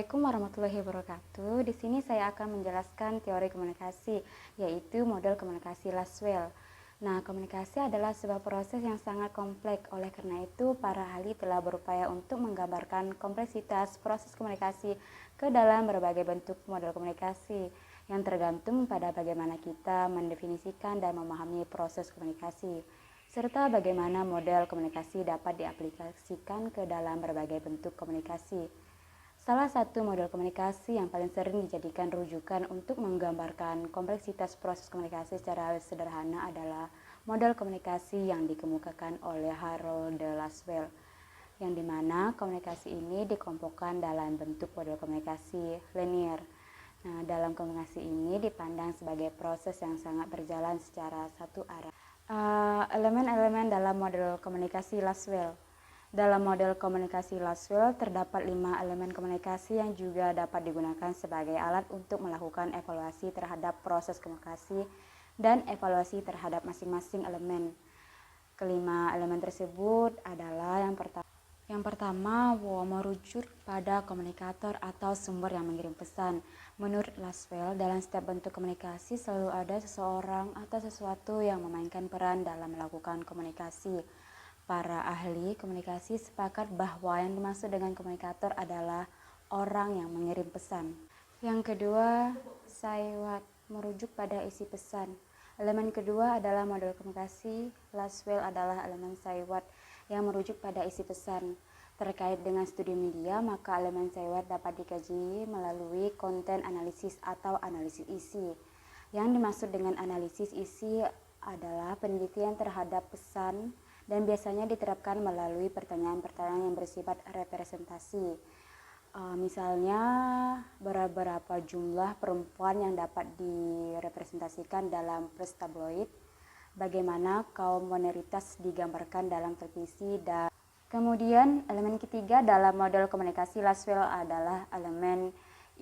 Assalamualaikum warahmatullahi wabarakatuh. Di sini saya akan menjelaskan teori komunikasi, yaitu model komunikasi Laswell. Nah, komunikasi adalah sebuah proses yang sangat kompleks. Oleh karena itu, para ahli telah berupaya untuk menggambarkan kompleksitas proses komunikasi ke dalam berbagai bentuk model komunikasi, yang tergantung pada bagaimana kita mendefinisikan dan memahami proses komunikasi, serta bagaimana model komunikasi dapat diaplikasikan ke dalam berbagai bentuk komunikasi. Salah satu model komunikasi yang paling sering dijadikan rujukan untuk menggambarkan kompleksitas proses komunikasi secara sederhana adalah model komunikasi yang dikemukakan oleh Harold de Laswell, yang dimana komunikasi ini dikelompokkan dalam bentuk model komunikasi linear. Nah, dalam komunikasi ini dipandang sebagai proses yang sangat berjalan secara satu arah. Elemen-elemen dalam model komunikasi Laswell. Dalam model komunikasi Laswell terdapat 5 elemen komunikasi yang juga dapat digunakan sebagai alat untuk melakukan evaluasi terhadap proses komunikasi dan evaluasi terhadap masing-masing elemen. Kelima elemen tersebut adalah yang pertama, merujuk pada komunikator atau sumber yang mengirim pesan. Menurut Laswell, dalam setiap bentuk komunikasi selalu ada seseorang atau sesuatu yang memainkan peran dalam melakukan komunikasi. Para ahli komunikasi sepakat bahwa yang dimaksud dengan komunikator adalah orang yang mengirim pesan. Yang kedua, Saywat, merujuk pada isi pesan. Elemen kedua adalah model komunikasi Laswell adalah elemen Saywat yang merujuk pada isi pesan. Terkait dengan studi media, maka elemen Saywat dapat dikaji melalui konten analisis atau analisis isi. Yang dimaksud dengan analisis isi adalah penelitian terhadap pesan dan biasanya diterapkan melalui pertanyaan-pertanyaan yang bersifat representasi. Misalnya, berapa jumlah perempuan yang dapat direpresentasikan dalam press tabloid, bagaimana kaum minoritas digambarkan dalam televisi, dan kemudian elemen ketiga dalam model komunikasi Laswell adalah elemen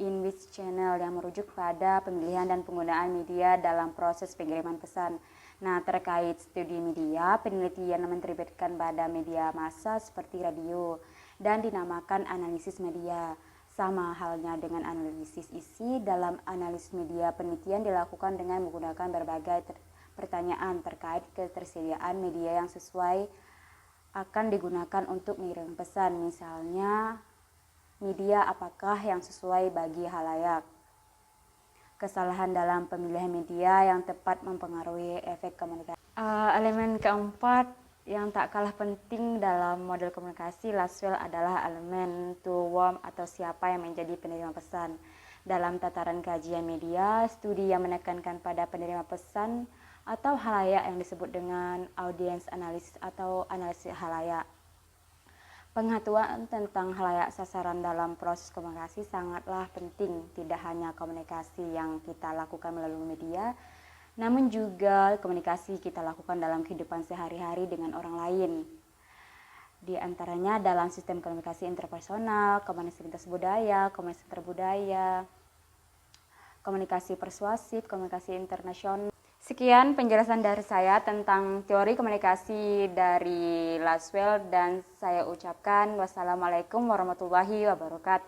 in which channel yang merujuk pada pemilihan dan penggunaan media dalam proses pengiriman pesan. Nah, terkait studi media, penelitian menerbitkan pada media massa seperti radio dan dinamakan analisis media. Sama halnya dengan analisis isi, dalam analisis media penelitian dilakukan dengan menggunakan berbagai pertanyaan terkait ketersediaan media yang sesuai akan digunakan untuk mengirim pesan. Misalnya, media apakah yang sesuai bagi halayak? Kesalahan dalam pemilihan media yang tepat mempengaruhi efek komunikasi. Elemen keempat yang tak kalah penting dalam model komunikasi Laswell adalah elemen to whom atau siapa yang menjadi penerima pesan. Dalam tataran kajian media, studi yang menekankan pada penerima pesan atau halayak yang disebut dengan audience analysis atau analisis halayak. Pengetahuan tentang halayak sasaran dalam proses komunikasi sangatlah penting, tidak hanya komunikasi yang kita lakukan melalui media, namun juga komunikasi kita lakukan dalam kehidupan sehari-hari dengan orang lain. Di antaranya dalam sistem komunikasi interpersonal, komunikasi lintas budaya, komunikasi interbudaya, komunikasi persuasif, komunikasi internasional. Sekian penjelasan dari saya tentang teori komunikasi dari Laswell dan saya ucapkan wassalamualaikum warahmatullahi wabarakatuh.